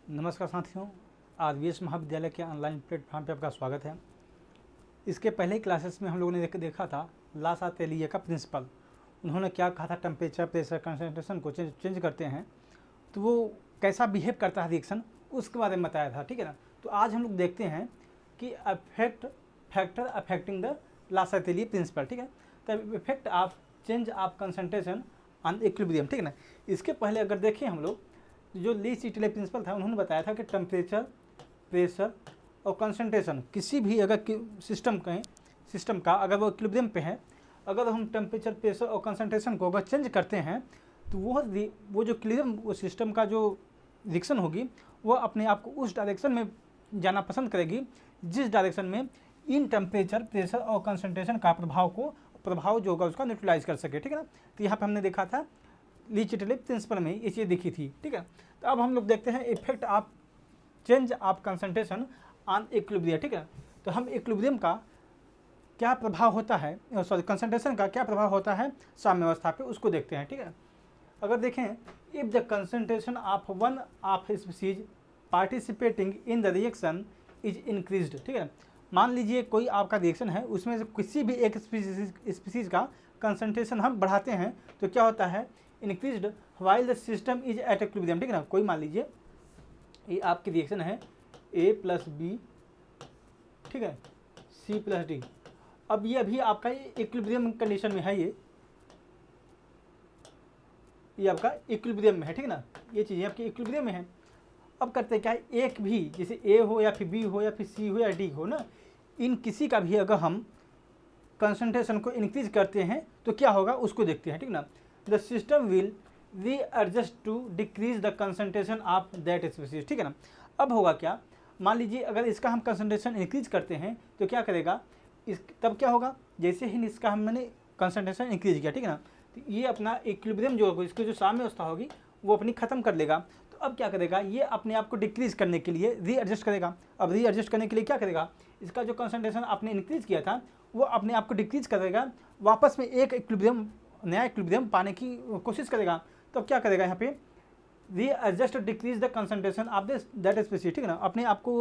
नमस्कार साथियों, आरवीएस महाविद्यालय के ऑनलाइन प्लेटफॉर्म पे आपका स्वागत है। इसके पहले ही क्लासेस में हम लोगों ने देखा था लासातेलिए का प्रिंसिपल। उन्होंने क्या कहा था, टेम्परेचर, प्रेशर, कंसंट्रेशन को चेंज करते हैं तो वो कैसा बिहेव करता है रिएक्शन, उसके बारे में बताया था। ठीक है ना। तो आज हम लोग देखते हैं कि फैक्टर अफेक्टिंग द लासातेलिए प्रिंसिपल। ठीक है। तब effect of change of concentration on equilibrium. ठीक है ना। इसके पहले अगर देखें हम लोग, जो ली सिटले प्रिंसिपल था, उन्होंने बताया था कि टेम्परेचर, प्रेशर और कंसंट्रेशन किसी भी अगर सिस्टम का अगर वो इक्विलिब्रियम पे है, अगर हम टेम्परेचर, प्रेशर और कंसंट्रेशन को अगर चेंज करते हैं तो वो जो इक्विलिब्रियम, वो सिस्टम का जो रिएक्शन होगी वो अपने आप को उस डायरेक्शन में जाना पसंद करेगी जिस डायरेक्शन में इन टेम्परेचर, प्रेशर और कंसंट्रेशन का प्रभाव जो होगा उसका न्यूट्रलाइज कर सके। ठीक है ना। तो यहाँ पे हमने देखा था ली सिटले प्रिंसिपल में ये चीज़ दिखी थी। ठीक है। तो अब हम लोग देखते हैं effect of change of concentration on equilibrium. ठीक है। तो हम इक्विलिब्रियम का क्या प्रभाव होता है, कंसंट्रेशन का क्या प्रभाव होता है साम्यावस्था पे, उसको देखते हैं। ठीक है। अगर देखें, if the concentration of one of species participating in the reaction is increased. ठीक है। मान लीजिए कोई आपका रिएक्शन है, उसमें से किसी भी एक स्पीसीज का कंसंट्रेशन हम बढ़ाते हैं तो क्या होता है, increased while the system is at equilibrium. ठीक है ना। कोई मान लीजिए ये आपकी रिएक्शन है A+B, ठीक है, C+D। अब ये अभी आपका इक्विलिब्रियम कंडीशन में है, ये आपका इक्विलिब्रियम में है। ठीक है ना। ये चीज़ें आपकी इक्विलिब्रियम में है। अब करते क्या है, एक भी जैसे A हो या फिर B हो या फिर C हो या D हो ना, इन किसी का भी अगर हम कंसंट्रेशन को इंक्रीज करते हैं तो क्या होगा उसको देखते हैं। ठीक है ना। The system will readjust to decrease the concentration of that species. ठीक है ना। अब होगा क्या, मान लीजिए अगर इसका हम कंसंट्रेशन इंक्रीज करते हैं तो क्या करेगा, तब क्या होगा, जैसे ही इसका हमने कंसंट्रेशन इंक्रीज किया, ठीक है ना, तो ये अपना इक्विलिब्रियम जो होगा, इसकी जो साम्यावस्था होगी वो अपनी ख़त्म कर लेगा। तो अब क्या करेगा, ये अपने आप को डिक्रीज करने के लिए रीएडजस्ट करेगा। अब रीएडजस्ट करने के लिए क्या करेगा, इसका जो कंसंट्रेशन आपने इंक्रीज किया था वो अपने आप को डिक्रीज करेगा, वापस में एक इक्विलिब्रियम, नया इक्विलिब्रियम पाने की कोशिश करेगा। तो क्या करेगा, यहाँ पे readjust decrease the concentration of that species. ठीक है ना। अपने आप को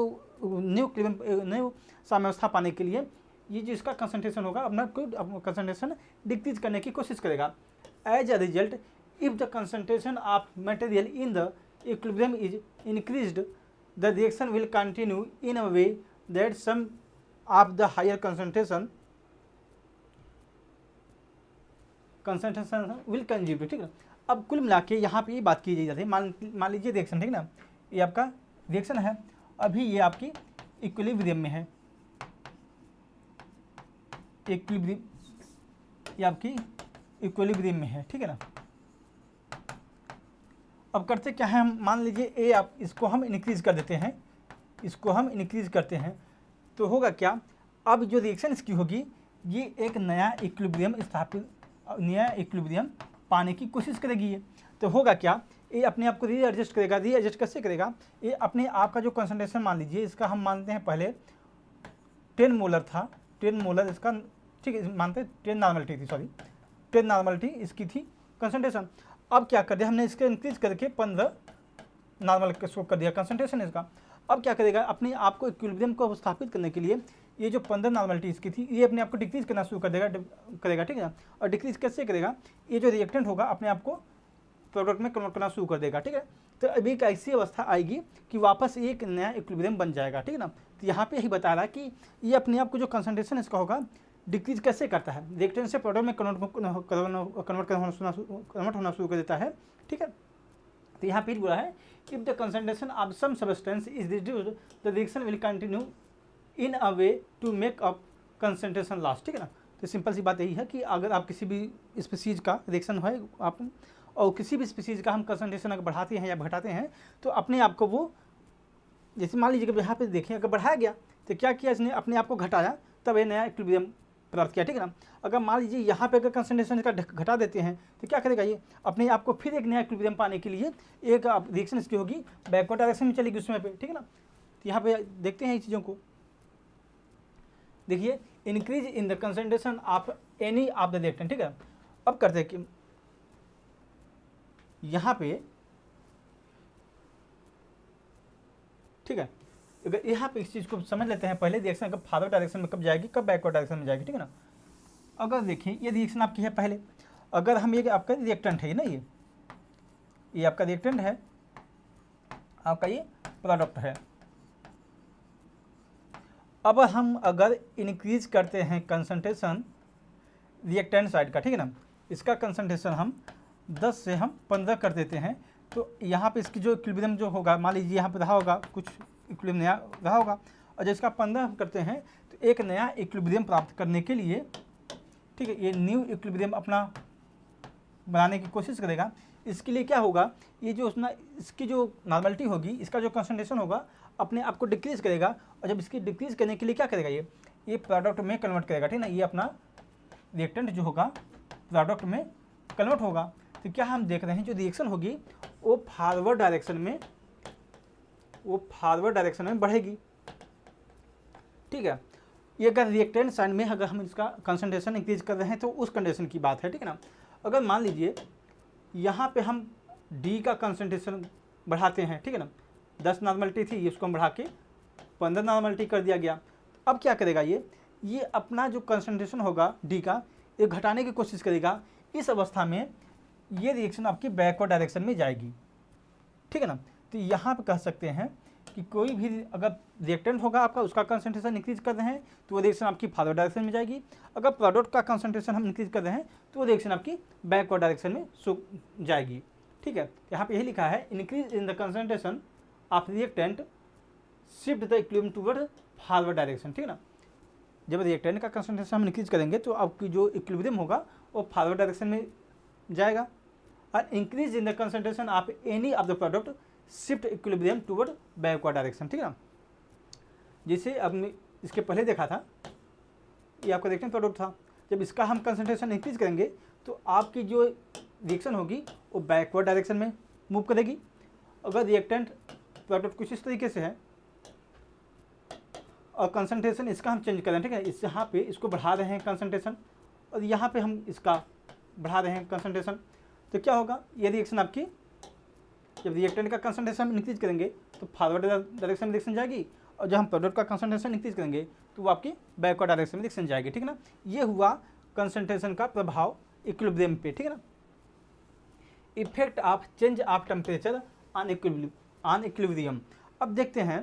न्यू साम्यावस्था पाने के लिए ये जिसका कंसंट्रेशन होगा अपना कंसंट्रेशन डिक्रीज करने की कोशिश करेगा। As a result, if the concentration of material in the equilibrium is increased, the reaction will continue in a way that some of the higher concentration will consume. ठीक है। अब कुल मिला के यहाँ पे ये बात की जाती है, मान लीजिए रिएक्शन, ठीक है ना, ये आपका रिएक्शन है, अभी ये आपकी इक्विलिब्रियम में है, इक्विलिब्रियम, ये आपकी इक्विलिब्रियम में है। ठीक है ना। अब करते क्या है, हम मान लीजिए ए, आप इसको हम इंक्रीज कर देते हैं, इसको हम इंक्रीज करते हैं तो होगा क्या, अब जो रिएक्शन इसकी होगी ये एक नया इक्विलिब्रियम पाने की कोशिश करेगी। ये तो होगा क्या, ये अपने आप को रीएडजस्ट करेगा। रीएडजस्ट कैसे करेगा, ये अपने आप का जो कंसंट्रेशन, मान लीजिए इसका हम मानते हैं पहले 10 मोलर था, 10 मोलर इसका, ठीक है, मानते हैं 10 नॉर्मलिटी थी, सॉरी 10 नॉर्मलिटी इसकी थी कंसंट्रेशन। अब क्या कर दिया हमने, इसके इंक्रीज करके 15 नॉर्मल इसको कर दिया कंसंट्रेशन इसका। अब क्या करेगा, अपने आप को इक्विलिब्रियम को स्थापित करने के लिए ये जो 15 नॉर्मलिटी इसकी थी ये अपने आप को डिक्रीज करना शुरू करेगा। ठीक है ना। और डिक्रीज कैसे करेगा, ये जो रिएक्टेंट होगा अपने आप को प्रोडक्ट में कन्वर्ट करना शुरू कर देगा। ठीक है। तो अभी एक ऐसी अवस्था आएगी कि वापस एक नया इक्विलिब्रियम बन जाएगा। ठीक है ना। तो यहाँ पे यही बता रहा है कि ये अपने आप को जो कंसंट्रेशन इसका होगा डिक्रीज कैसे करता है, रिएक्टेंट से प्रोडक्ट में कन्वर्ट होना शुरू कर देता है। ठीक है। तो यहाँ पे बोला है, if the concentration of some substance is reduced, the reaction will continue in a way to make up concentration loss. ठीक है ना। तो सिंपल सी बात यही है कि अगर आप किसी भी स्पीसीज का रिएक्शन है आप, और किसी भी स्पीसीज का हम कंसंट्रेशन अगर बढ़ाते हैं या घटाते हैं तो अपने आप को वो, जैसे मान लीजिए कि यहाँ पे देखें अगर बढ़ाया गया तो क्या किया इसने, अपने आप को घटाया, तब ये नया इक्विलिब्रियम प्राप्त किया। ठीक है ना। अगर मान लीजिए यहाँ पे अगर कंसंट्रेशन इसका घटा देते हैं तो क्या करेगा, ये अपने आप को फिर एक नया इक्विलिब्रियम पाने के लिए एक रिएक्शन इसकी होगी, बैकवर्ड डायरेक्शन में चलेगी उसमें पे। ठीक है ना। तो यहाँ पे देखते हैं इन चीज़ों को, देखिए increase in the concentration of any of the reactant. ठीक है। अब करते हैं कि यहाँ पे ठीक है। अगर यहाँ पे इस चीज़ को समझ लेते हैं, पहले रिएक्शन कब फॉरवर्ड डायरेक्शन में कब जाएगी, कब बैकवर्ड डायरेक्शन में जाएगी, ठीक है ना। अगर देखिए ये रिएक्शन आपकी है पहले, अगर हम ये आपका रिएक्टेंट है ना, ये आपका रिएक्टेंट है, आपका ये प्रोडक्ट है। अब हम अगर इंक्रीज करते हैं कंसंट्रेशन रिएक्टेंट साइड का, ठीक है ना, इसका कंसंट्रेशन हम 10 से हम 15 कर देते हैं, तो यहाँ पे इसकी जो इक्विलिब्रियम जो होगा, मान लीजिए यहाँ पे रहा होगा कुछ इक्विलिब्रियम नया रहा होगा, और जब इसका 15 करते हैं तो एक नया इक्विलिब्रियम प्राप्त करने के लिए, ठीक है, ये न्यू इक्विलिब्रियम अपना बनाने की कोशिश करेगा। इसके लिए क्या होगा, ये जो उसना इसकी जो नॉर्मलिटी होगी, इसका जो कंसंट्रेशन होगा अपने आप को डिक्रीज करेगा, और जब इसकी डिक्रीज करने के लिए क्या करेगा, ये प्रोडक्ट में कन्वर्ट करेगा, ठीक है ना, ये अपना रिएक्टेंट जो होगा प्रोडक्ट में कन्वर्ट होगा। तो क्या हम देख रहे हैं जो रिएक्शन होगी वो फॉरवर्ड डायरेक्शन में बढ़ेगी, ठीक है। ये अगर रिएक्टेंट साइड में अगर हम इसका कंसंट्रेशन इंक्रीज कर रहे हैं तो उस कंडीशन की बात है, ठीक है ना। अगर मान लीजिए यहाँ पे हम डी का कंसंट्रेशन बढ़ाते हैं, ठीक है ना, 10 नॉर्मलिटी थी, इसको हम बढ़ा के 15 नॉर्मलिटी कर दिया गया। अब क्या करेगा, ये अपना जो कंसंट्रेशन होगा डी का, ये घटाने की कोशिश करेगा। इस अवस्था में ये रिएक्शन आपकी बैकवर्ड डायरेक्शन में जाएगी, ठीक है ना। तो यहाँ पे कह सकते हैं कि कोई भी अगर रिएक्टेंट होगा आपका, उसका कंसंट्रेशन इंक्रीज कर रहे हैं तो वो रिएक्शन आपकी फॉरवर्ड डायरेक्शन में जाएगी। अगर प्रोडक्ट का कंसंट्रेशन हम इंक्रीज कर रहे हैं तो वो रिएक्शन आपकी बैकवर्ड डायरेक्शन में जाएगी, ठीक है। यहाँ पे यही लिखा है, increase in the concentration of reactant shift the equilibrium toward forward direction, ठीक है ना। जब रिएक्टेंट का कंसंट्रेशन हम इंक्रीज करेंगे तो आपकी जो इक्विलिब्रियम होगा वो फॉरवर्ड डायरेक्शन में जाएगा। और increase in the concentration of any of the product shift equilibrium toward backward direction, ठीक है ना। जैसे अब इसके पहले देखा था, ये आपका रिएक्टेंट प्रोडक्ट था, जब इसका हम कंसंट्रेशन इंक्रीज करेंगे तो आपकी जो रिएक्शन होगी वो बैकवर्ड डायरेक्शन में मूव करेगी। अगर रिएक्टेंट प्रोडक्ट कुछ इस तरीके से है और कंसंट्रेशन इसका हम चेंज करें, ठीक है, इस यहाँ पे इसको बढ़ा रहे हैं कंसंट्रेशन और यहाँ पे हम इसका बढ़ा रहे हैं कंसंट्रेशन, तो क्या होगा, ये रिएक्शन आपकी जब रिएक्टेंट का कंसंट्रेशन इंक्रीज करेंगे तो फॉरवर्ड डायरेक्शन में रिएक्शन जाएगी, और जब हम प्रोडक्ट का कंसंट्रेशन इंक्रीज करेंगे तो वो आपकी बैकवर्ड डायरेक्शन में रिएक्शन जाएगी, ठीक है ना। ये हुआ कंसंट्रेशन का प्रभाव इक्विलिब्रियम पे, ठीक है ना। Effect of change of temperature on equilibrium. अब देखते हैं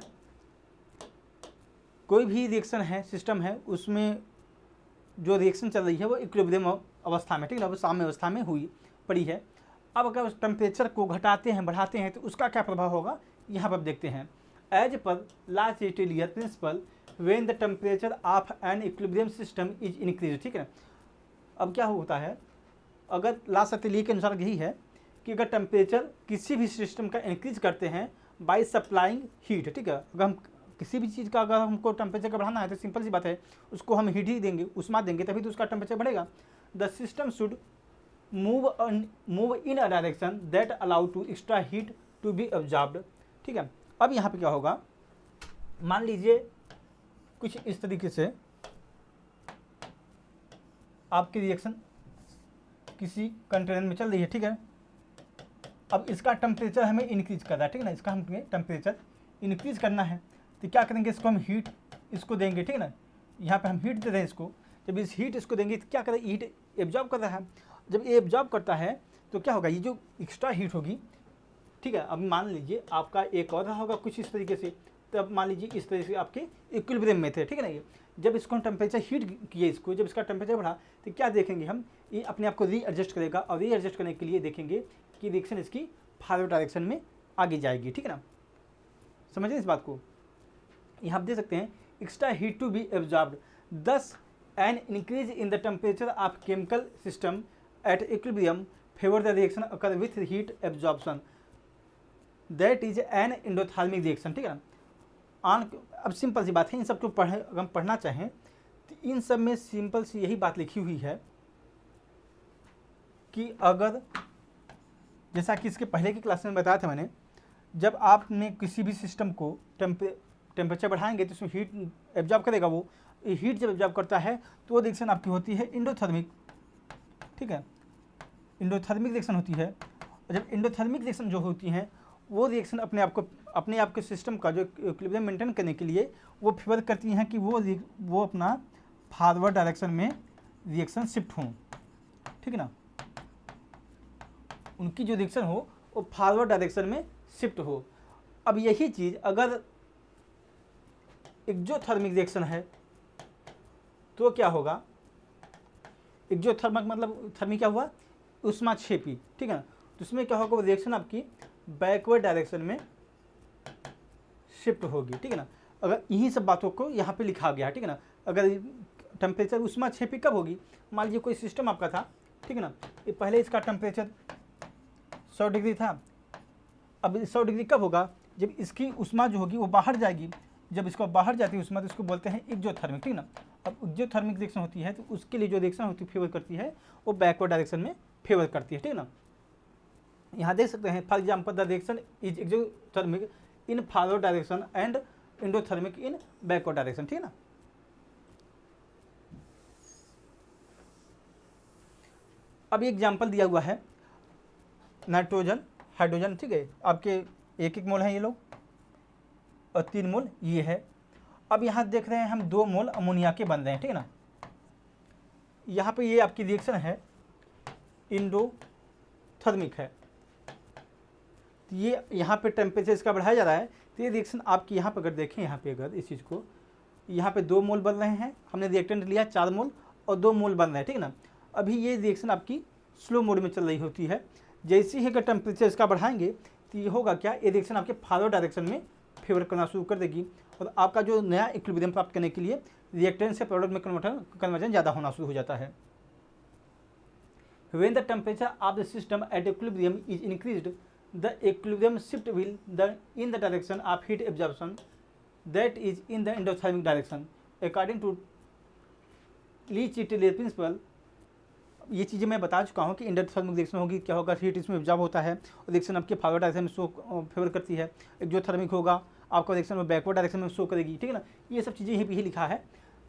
कोई भी रिएक्शन है, सिस्टम है, उसमें जो रिएक्शन चल रही है वो इक्विलिब्रियम अवस्था में, ठीक है ना, वो साम्य अवस्था में पड़ी है। अब अगर उस टेम्परेचर को घटाते हैं बढ़ाते हैं तो उसका क्या प्रभाव होगा, यहाँ पर देखते हैं। As per Le Chatelier principle when the temperature of an equilibrium system is increase, ठीक है। अब क्या होता है, अगर ला चेटेलियर के अनुसार यही है कि अगर टेम्परेचर किसी भी सिस्टम का इंक्रीज करते हैं बाय सप्लाइंग हीट, ठीक है, अगर हम किसी भी चीज़ का अगर हमको टेम्परेचर का बढ़ाना है तो सिंपल सी बात है, उसको हम हीट ही देंगे, उष्मा देंगे, तभी तो उसका टेम्परेचर बढ़ेगा। The system should move in a direction that allow to extra heat to be observed, ठीक है। अब यहाँ पे क्या होगा, मान लीजिए कुछ इस तरीके से आपकी रिएक्शन किसी कंटेनर में चल रही है, ठीक है। अब इसका टेम्परेचर हमें इंक्रीज कर रहा है, ठीक है ना, इसका हमें टेम्परेचर इंक्रीज करना है, तो क्या करेंगे, इसको हम हीट इसको देंगे, ठीक है ना, यहाँ पे हम हीट दे रहे हैं इसको। जब इस हीट इसको देंगे तो क्या करें, हीट एब्जॉर्ब कर रहा है। जब ये एब्जॉर्ब करता है तो क्या होगा, ये जो एक्स्ट्रा हीट होगी, ठीक है। अब मान लीजिए आपका एक और रहा होगा कुछ इस तरीके से, तब मान लीजिए इस तरीके से आपके इक्विलिब्रियम में थे, ठीक है ना। ये जब इसको हम टेम्परेचर हीट किए, इसको जब इसका टेम्परेचर बढ़ा तो क्या देखेंगे हम, ये अपने आप को रीएडजस्ट करेगा, और रीएडजस्ट करने के लिए देखेंगे कि रिएक्शन इसकी फॉरवर्ड डायरेक्शन में आगे जाएगी, ठीक है ना। समझिए इस बात को, यहाँ आप देख सकते हैं, extra heat to be absorbed, thus an increase in the temperature of chemical system at equilibrium favour the reaction occur with heat absorption, that is an endothermic reaction, ठीक है ना। अब सिंपल सी बात है, इन सब को अगर हम पढ़ना चाहें तो इन सब में सिंपल सी यही बात लिखी हुई है कि अगर, जैसा कि इसके पहले की क्लास में बताया था मैंने, जब आपने किसी भी सिस्टम को टेम्परेचर बढ़ाएंगे तो उसमें हीट एब्जॉर्ब करेगा, वो हीट जब एब्जॉर्ब करता है तो वो रिएक्शन आपकी होती है एंडोथर्मिक, ठीक है, एंडोथर्मिक रिएक्शन होती है। और जब एंडोथर्मिक रिएक्शन जो होती हैं वो रिएक्शन अपने आप के सिस्टम का जो इक्विलिब्रियम मेंटेन करने के लिए वो फेवर करती हैं कि वो अपना फॉरवर्ड डायरेक्शन में रिएक्शन शिफ्ट हों, ठीक है ना, उनकी जो रिएक्शन हो वो फॉरवर्ड डायरेक्शन में शिफ्ट हो। अब यही चीज़ अगर एक्सोथर्मिक रिएक्शन है तो क्या होगा, एक्सोथर्मिक मतलब थर्मी क्या हुआ, ऊष्माक्षेपी, ठीक है ना, तो उसमें क्या होगा, वो रिएक्शन आपकी बैकवर्ड डायरेक्शन में शिफ्ट होगी, ठीक है ना। अगर इन्हीं सब बातों को यहाँ पे लिखा गया है, ठीक है ना। अगर टेम्परेचर ऊष्माक्षेपी कब होगी, मान लीजिए कोई सिस्टम आपका था, ठीक है ना, ये पहले इसका टेम्परेचर 100 डिग्री था, अब 100 डिग्री कब होगा, जब इसकी ऊष्मा जो होगी वो बाहर जाएगी, जब इसको बाहर जाती है ऊष्मा तो इसको बोलते हैं एक्सोथर्मिक, ठीक है ना। अब एक्सोथर्मिक रिएक्शन होती है तो उसके लिए जो रिएक्शन होती है फेवर करती है वो बैकवर्ड डायरेक्शन में फेवर करती है, ठीक है ना। यहाँ देख सकते हैं for example the reaction is exothermic in forward direction and endothermic in backward direction, ठीक है ना। अब एग्जाम्पल दिया हुआ है नाइट्रोजन हाइड्रोजन, ठीक है, आपके 1-1 मोल हैं ये लोग और 3 मोल ये है। अब यहाँ देख रहे हैं हम 2 मोल अमोनिया के बन रहे हैं, ठीक है ना। यहाँ पे ये आपकी रिएक्शन है एंडोथर्मिक है, तो ये यहाँ पे टेम्परेचर इसका बढ़ाया जा रहा है, तो ये रिएक्शन आपकी यहाँ पर अगर देखें, यहाँ पे अगर इस चीज़ को, यहाँ पे 2 मोल बन रहे हैं, हमने रिएक्टेंट लिया 4 मोल और 2 मोल बन रहे हैं, ठीक है ना। अभी ये रिएक्शन आपकी स्लो मोड में चल रही होती है, जैसे ही अगर टेम्परेचर इसका बढ़ाएंगे तो ये होगा क्या, ये रिएक्शन आपके फॉरवर्ड डायरेक्शन में फेवर करना शुरू कर देगी और आपका जो नया इक्विलिब्रियम प्राप्त करने के लिए रिएक्टेंट से प्रोडक्ट में कन्वर्जन ज़्यादा होना शुरू हो जाता है। When the temperature of the system at equilibrium is increased, the equilibrium shift will in the direction of heat absorption, that is in the endothermic direction, according to Le Chatelier principle. ये चीज़ें मैं बता चुका हूँ कि एंडोथर्मिक रिएक्शन होगी, क्या होगा, हीट इसमें एब्जॉर्ब होता है और रिएक्शन आपके फॉरवर्ड डायरेक्शन में शो फेवर करती है। एक्सोथर्मिक होगा आपका रिएक्शन में बैकवर्ड डायरेक्शन में शो करेगी, ठीक है ना। ये सब चीज़ें यही लिखा है।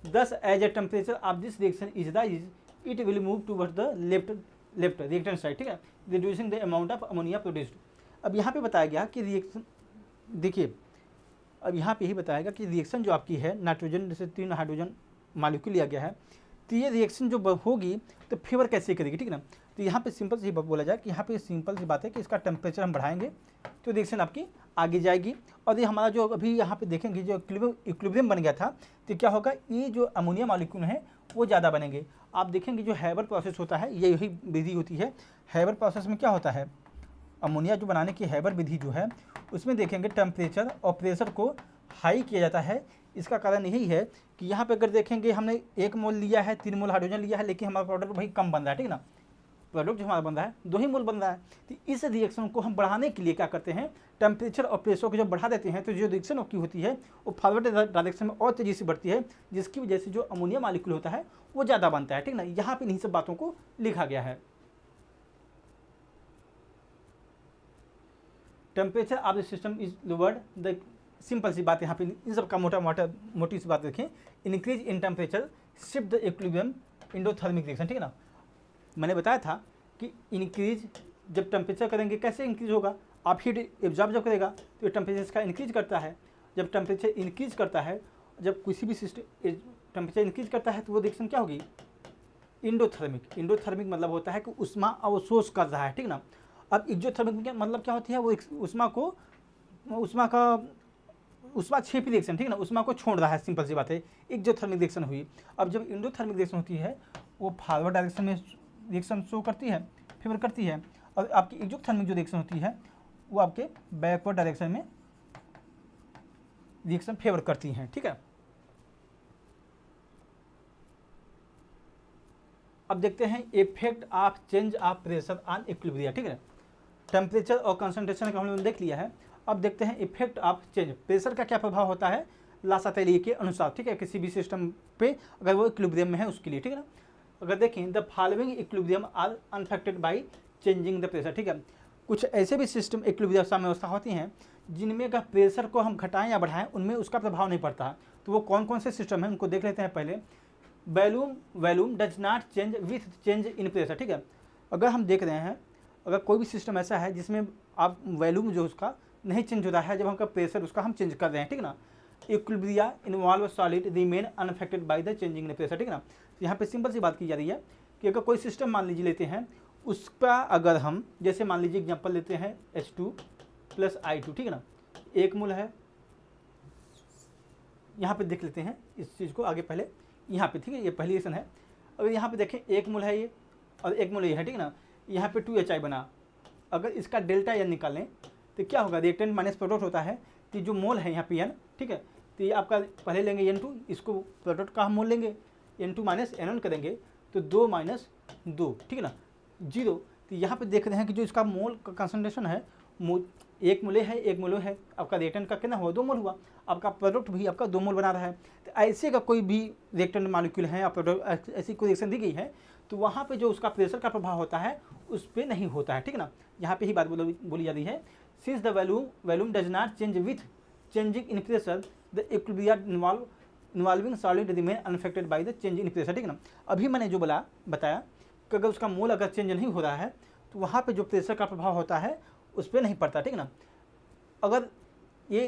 Thus as a temperature of this reaction is rise, it will move towards the left reactant side, ठीक है, reducing the amount of ammonia produced. अब यहाँ पे बताया गया कि रिएक्शन, देखिए अब यहाँ पे ही बताएगा कि रिएक्शन जो आपकी है नाइट्रोजन जैसे 3 हाइड्रोजन मॉलिक्यूल लिया गया है, तो ये रिएक्शन जो होगी तो फेवर कैसे करेगी, ठीक है ना। तो यहाँ पे सिंपल सी बोला जाए कि यहाँ पे सिंपल सी बात है कि इसका टेम्परेचर हम बढ़ाएंगे तो रिएक्शन आपकी आगे जाएगी और ये हमारा जो अभी यहाँ पे देखेंगे जो इक्विलिब्रियम बन गया था, तो क्या होगा, ये जो अमोनिया मॉलिक्यूल है वो ज़्यादा बनेंगे। आप देखेंगे जो हैबर प्रोसेस होता है ये यही विधि होती है। हैबर प्रोसेस में क्या होता है, अमोनिया जो बनाने की हैबर विधि जो है उसमें देखेंगे टेम्परेचर और प्रेशर को हाई किया जाता है। इसका कारण यही है कि यहाँ पे अगर देखेंगे हमने 1 मोल लिया है, 3 मोल हाइड्रोजन लिया है, लेकिन हमारा प्रोडक्ट भाई कम बन रहा है, ठीक है ना। प्रोडक्ट जो हमारा बन रहा है 2 ही मोल बन रहा है। तो इस रिएक्शन को हम बढ़ाने के लिए क्या करते हैं, टेम्परेचर और प्रेशर को जब बढ़ा देते हैं तो जो रिएक्शन की होती है वो फॉरवर्ड डायरेक्शन में और तेज़ी से बढ़ती है, जिसकी वजह से जो अमोनिया मॉलिक्यूल होता है वो ज़्यादा बनता है, ठीक ना। यहाँ पे इन्हीं सब बातों को लिखा गया है। Temperature of the system is lowered, the simple सी बात यहाँ पे इन सब का मोटी सी बात देखें, increase in temperature shift the equilibrium endothermic reaction, ठीक है ना। मैंने बताया था कि इंक्रीज जब टेम्परेचर करेंगे कैसे इंक्रीज होगा, आप हीट एब्जॉर्ब जब करेगा तो टेम्परेचर इसका इंक्रीज करता है। जब टेम्परेचर इंक्रीज करता है, जब किसी भी सिस्टम टेम्परेचर इंक्रीज करता है तो वो रिएक्शन क्या होगी, एंडोथर्मिक। एंडोथर्मिक मतलब होता है कि उष्मा अवशोष कर रहा है, ठीक ना। अब एक्सोथर्मिक मतलब क्या होती है, वो ऊष्माक्षेपी रिएक्शन, ठीक है ना, उष्मा को छोड़ रहा है, सिंपल सी बात है, एक्सोथर्मिक रिएक्शन हुई। अब जब एंडोथर्मिक रिएक्शन होती है वो फॉरवर्ड डायरेक्शन में रिएक्शन शो करती है, फेवर करती है, और आपकी एक्सोथर्मिक जो रिएक्शन होती है वो आपके बैकवर्ड डायरेक्शन में रिएक्शन फेवर करती हैं, ठीक है। अब देखते हैं effect of change of pressure on equilibrium, ठीक है। टेम्परेचर और कंसंट्रेशन का हम लोगों ने देख लिया है। अब देखते हैं इफेक्ट ऑफ चेंज, प्रेशर का क्या प्रभाव होता है लासातेलिए के अनुसार, ठीक है, किसी भी सिस्टम पे अगर वो इक्विलिब्रियम में है उसके लिए, ठीक है ना। अगर देखें the following equilibrium are unaffected by changing the pressure, ठीक है। कुछ ऐसे भी सिस्टम इक्विलिब्रियम साम्यावस्था होती हैं जिनमें अगर प्रेशर को हम घटाएं या बढ़ाएं उनमें उसका प्रभाव नहीं पड़ता है। तो वो कौन कौन से सिस्टम हैं उनको देख लेते हैं पहले। Volume does not change with change in pressure, ठीक है। अगर हम देख रहे हैं अगर कोई भी सिस्टम ऐसा है जिसमें आप वॉल्यूम जो उसका नहीं चेंज होता है जब हमका प्रेशर उसका हम चेंज कर रहे हैं, ठीक है ना। Equilibria involve solid remain unaffected by the changing in pressure, ठीक है ना। तो यहाँ पे सिंपल सी बात की जा रही है कि अगर कोई सिस्टम मान लीजिए लेते हैं, उसका अगर हम जैसे मान लीजिए एग्जांपल लेते हैं H2 + I2, ठीक है ना, 1 मोल है। यहाँ पे देख लेते हैं इस चीज़ को आगे पहले, यहाँ पे, ठीक है, ये पहली रिएक्शन है। अगर यहाँ पे देखें 1 मोल है ये और 1 मोल ये है, ठीक है ना, यहाँ पे 2HI बना। अगर इसका डेल्टा N निकालें तो क्या होगा, रिएक्टेंट माइनस प्रोडक्ट होता है, तो जो मोल है यहाँ पे N, ठीक है, तो ये आपका पहले लेंगे N2, इसको प्रोडक्ट का हम मोल लेंगे, N2 - N1 करेंगे तो 2 - 2, ठीक है ना, 0। तो यहाँ पे देख रहे हैं कि जो इसका मोल का कंसंट्रेशन है, 1 मोले है, 1 मोल है, आपका रिएक्टेंट का कितना हुआ, 2 मोल हुआ, आपका प्रोडक्ट भी आपका 2 मोल बना रहा है। तो ऐसे का कोई भी रिएक्टेंट मॉलिक्यूल है या प्रोडक्ट ऐसी कोई रिएक्शन दी गई है, तो वहाँ पे जो उसका प्रेशर का प्रभाव होता है उस पर नहीं होता है, ठीक है ना। यहाँ पे ही बात बोली जा रही है, since the volume does not change with changing in pressure the equilibrium involving solid remain unaffected by the change in pressure, ठीक है ना। अभी मैंने जो बताया कि अगर उसका मोल अगर चेंज नहीं हो रहा है तो वहाँ पे जो प्रेशर का प्रभाव होता है उस पर नहीं पड़ता, ठीक है ना। अगर ये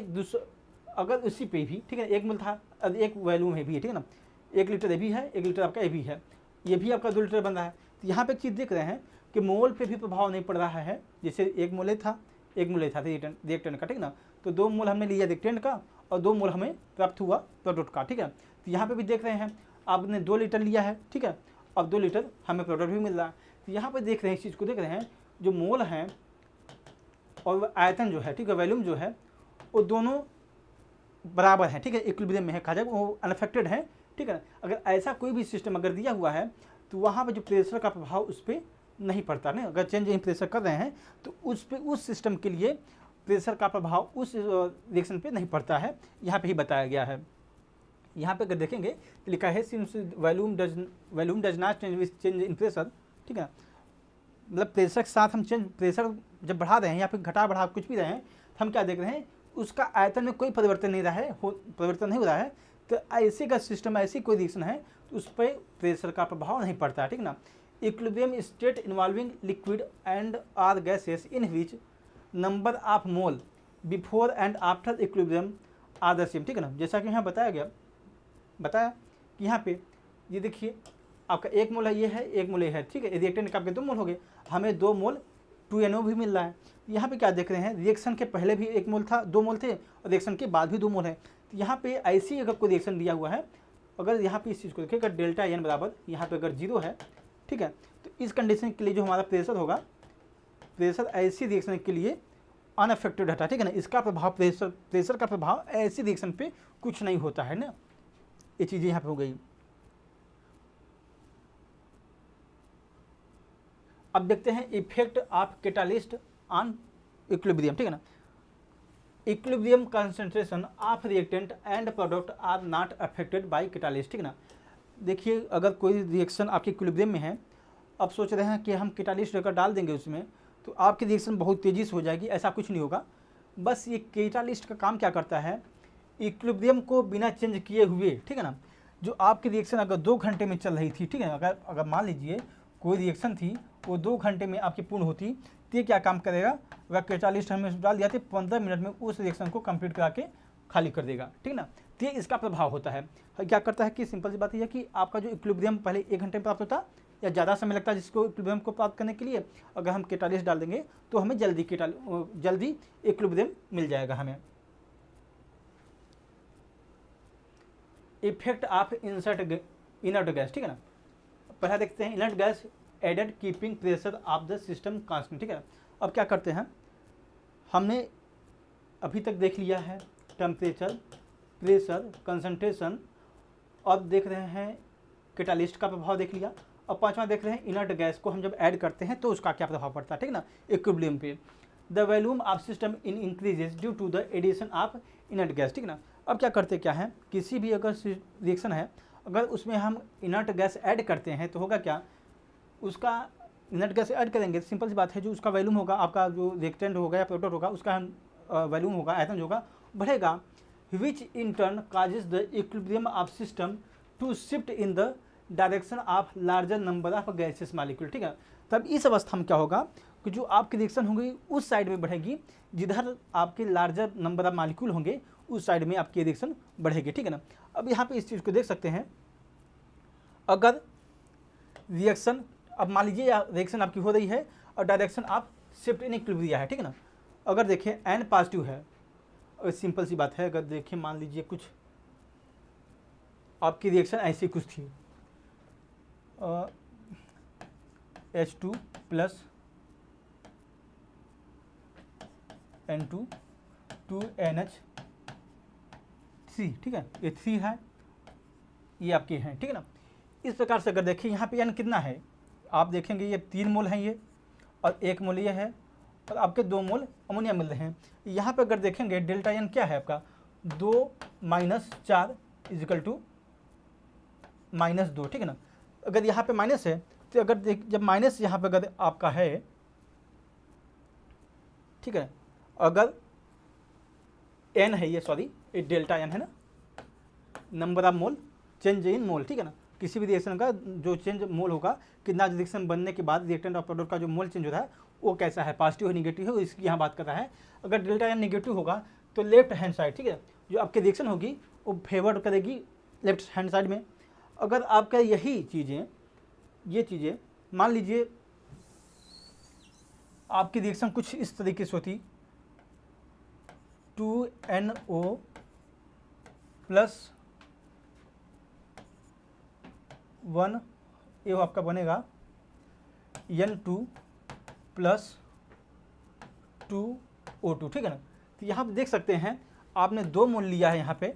अगर उसी पे भी, ठीक है, 1 मोल था, अब 1 वॉल्यूम है भी है, ठीक है ना, 1 लीटर ये भी है, 1 लीटर आपका ये भी है, ये भी आपका 2 लीटर बन रहा है। तो यहाँ पे एक चीज़ देख रहे हैं कि मोल पे भी प्रभाव नहीं पड़ रहा है, जैसे 1 मोल था, 1 मोल था रिएक्टेंट का, ठीक है ना, तो 2 मोल हमने लिया रिएक्टेंट का और 2 मोल हमें प्राप्त हुआ प्रोडक्ट का, ठीक है। तो यहाँ पे भी देख रहे हैं आपने 2 लीटर लिया है, ठीक है, अब 2 लीटर हमें प्रोडक्ट भी मिल रहा है। तो यहाँ पे देख रहे हैं, इस चीज़ को देख रहे हैं, जो मोल हैं और आयतन जो है, ठीक है, वॉल्यूम जो है, वो दोनों बराबर है, ठीक है, इक्विलिब्रियम में है, कहा जाए वो अनअफेक्टेड है, ठीक है। अगर ऐसा कोई भी सिस्टम अगर दिया हुआ है तो वहाँ पे जो प्रेशर का प्रभाव उस पर नहीं पड़ता ना। अगर चेंज इन प्रेशर कर रहे हैं तो उस पे, उस सिस्टम के लिए प्रेशर का प्रभाव उस रिएक्शन पे नहीं पड़ता है, यहाँ पे ही बताया गया है। यहाँ पे अगर देखेंगे तो लिखा है since volume does not change with change in pressure, ठीक है, मतलब प्रेशर के साथ हम प्रेशर जब बढ़ा रहे हैं या फिर घटा बढ़ा कुछ भी रहे हैं तो हम क्या देख रहे हैं, उसका आयतन में कोई परिवर्तन नहीं रहा है, परिवर्तन नहीं हो रहा है। तो ऐसे का सिस्टम, ऐसी कोई रिएक्शन है तो उस पर प्रेशर का प्रभाव नहीं पड़ता है, ठीक ना। Equilibrium state involving liquid and or gases in which number of mole before and after equilibrium are the same, ठीक है ना। जैसा कि यहाँ बताया कि यहाँ पे ये देखिए आपका 1 मोल है, ये है 1 मोल है, ठीक है, रिएक्टेंट का आपके 2 मोल हो गए, हमें 2 मोल 2NO भी मिल रहा है। यहाँ पे क्या देख रहे हैं, रिएक्शन के पहले भी 1 मोल था, 2 मोल थे, और रिएक्शन के बाद भी 2 मोल है। तो यहाँ पे ऐसी अगर कोई रिएक्शन दिया हुआ है, अगर यहाँ पे इस चीज़ को देखें, अगर डेल्टा N बराबर यहाँ पे अगर 0 है, ठीक है, तो इस कंडीशन के लिए जो हमारा प्रेशर होगा, प्रेशर ऐसी रिएक्शन के लिए अनअफेक्टेड रहता है, ठीक है ना। इसका प्रभाव प्रेशर का प्रभाव ऐसी रिएक्शन पे कुछ नहीं होता है ना। ये चीज़ें यहाँ पे हो गई। अब देखते हैं effect of catalyst on equilibrium, ठीक है ना। Equilibrium concentration of reactant and product are not affected by catalyst, ठीक है ना। देखिए अगर कोई रिएक्शन आपके इक्विलिब्रियम में है, अब सोच रहे हैं कि हम कैटालिस्ट अगर डाल देंगे उसमें तो आपकी रिएक्शन बहुत तेज़ी से हो जाएगी, ऐसा कुछ नहीं होगा। बस ये कैटालिस्ट का काम क्या करता है, इक्विलिब्रियम को बिना चेंज किए हुए, ठीक है ना, जो आपकी रिएक्शन अगर 2 घंटे में चल रही थी, ठीक है, अगर मान लीजिए कोई रिएक्शन थी वो 2 घंटे में आपकी पूर्ण होती, तो ये क्या काम करेगा, अगर कैटालिस्ट हमें डाल दिया तो 15 मिनट में उस रिएक्शन को कंप्लीट करा के खाली कर देगा, ठीक ना। तो ये इसका प्रभाव होता है। क्या करता है कि सिंपल सी बात यह है कि आपका जो इक्विलिब्रियम पहले 1 घंटे में प्राप्त होता या ज़्यादा समय लगता है जिसको इक्विलिब्रियम को प्राप्त करने के लिए, अगर हम कैटालिस्ट डाल देंगे तो हमें जल्दी इक्विलिब्रियम मिल जाएगा हमें। इफेक्ट ऑफ इनर्ट गैस, ठीक है ना। पहला देखते हैं inert gas added keeping pressure of the system constant, ठीक है। अब क्या करते हैं, हमने अभी तक देख लिया है टेम्परेचर, प्रेशर, कंसंट्रेशन, अब देख रहे हैं कैटालिस्ट का प्रभाव देख लिया। अब 5वां देख रहे हैं इनर्ट गैस को हम जब ऐड करते हैं तो उसका क्या प्रभाव पड़ता है, ठीक है ना, इक्विलिब्रियम पे। The volume of system increases due to the addition of inert gas, ठीक है ना। अब क्या करते क्या है, किसी भी अगर रिएक्शन है, अगर उसमें हम इनर्ट गैस ऐड करते हैं तो होगा क्या, उसका इनर्ट गैस ऐड करेंगे, सिंपल सी बात है, जो उसका वॉल्यूम होगा, आपका जो रिएक्टेंट होगा या प्रोडक्ट होगा, उसका वॉल्यूम होगा, आयतन होगा, बढ़ेगा, which in turn causes the equilibrium of system to shift in the direction of larger number of gases molecule, ठीक है। तब इस अवस्था में क्या होगा, कि जो आपकी रिएक्शन होंगी उस साइड में बढ़ेगी जिधर आपके लार्जर नंबर ऑफ मॉलिक्यूल होंगे, उस साइड में आपकी रिएक्शन बढ़ेगी, ठीक है ना। अब यहाँ पे इस चीज़ को देख सकते हैं, अगर रिएक्शन, अब मान लीजिए रिएक्शन आपकी हो रही है और डायरेक्शन आप शिफ्ट इन इक्विलिब्रियम है, ठीक है ना। अगर देखिए n पॉजिटिव है, और सिंपल सी बात है, अगर देखिए मान लीजिए कुछ आपकी रिएक्शन ऐसी कुछ थी, H2 प्लस N2 2NH3, ठीक है, ये 3 है, ये आपके हैं, ठीक है ना। इस प्रकार से अगर देखें यहाँ पे n कितना है, आप देखेंगे ये 3 मोल हैं ये, और 1 मोल ये है, और आपके 2 मोल अमोनिया मिल रहे हैं। यहाँ पे अगर देखेंगे डेल्टा n क्या है आपका 2 - 4 इजिकल टू -2, ठीक है ना। अगर यहाँ पे माइनस है तो अगर जब माइनस यहाँ पे अगर आपका है, ठीक है, अगर n है ये, सॉरी ये डेल्टा n है ना, number of mole change in mole, ठीक है ना। किसी भी रिएक्शन का जो चेंज मोल होगा, कितना रिएक्शन बनने के बाद रिएक्टेंट और प्रोडक्ट का जो मोल चेंज होता है वो कैसा है, पॉजिटिव है निगेटिव है, इसकी यहाँ बात कर रहा है। अगर डेल्टा n निगेटिव होगा तो लेफ्ट हैंड साइड, ठीक है, जो आपकी रिएक्शन होगी वो फेवर करेगी लेफ्ट हैंड साइड में। अगर आपका यही चीज़ें, ये चीज़ें मान लीजिए आपकी रिएक्शन कुछ इस तरीके से होती, 2NO प्लस 1, ये आपका बनेगा N2 प्लस 2O2, ठीक है ना। तो यहाँ पे देख सकते हैं आपने 2 मोल लिया है यहाँ पे,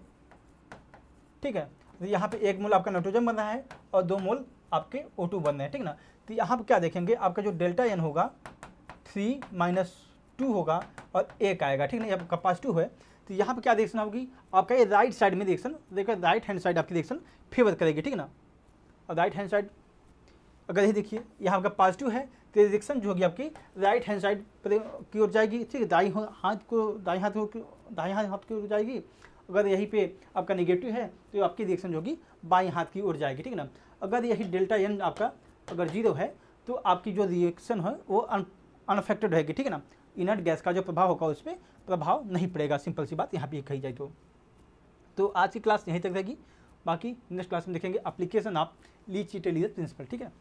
ठीक है, तो यहाँ पे 1 मोल आपका नाइट्रोजन बन रहा है और 2 मोल आपके O2 बन रहे हैं, ठीक ना। तो यहाँ पे क्या देखेंगे, आपका जो डेल्टा n होगा 3 - 2 होगा और 1 आएगा, ठीक ना, आपका पॉजिटिव है। तो यहाँ पे क्या रिएक्शन होगी, आपका ये राइट साइड में रिएक्शन, देखो राइट हैंड साइड आपकी रिएक्शन फेवर करेगी, ठीक है ना। और राइट हैंड साइड अगर ये देखिए यहाँ आपका पॉजिटिव है तो रिएक्शन जो होगी आपकी राइट हैंड साइड की ओर जाएगी, ठीक है, दाई हाथ की ओर जाएगी। अगर यहीं पे आपका निगेटिव है तो आपकी रिएक्शन जो होगी बाईं हाथ की ओर जाएगी, ठीक है ना। अगर यही डेल्टा n आपका अगर 0 है तो आपकी जो रिएक्शन है वो अनअफेक्टेड रहेगी, ठीक है ना। इनर्ट गैस का जो प्रभाव होगा उस पर प्रभाव नहीं पड़ेगा, सिंपल सी बात यहाँ पे कही जाए तो आज की क्लास यहीं तक रहेगी। बाकी नेक्स्ट क्लास में देखेंगे एप्लीकेशन ऑफ ली चिटेलियर प्रिंसिपल, ठीक है।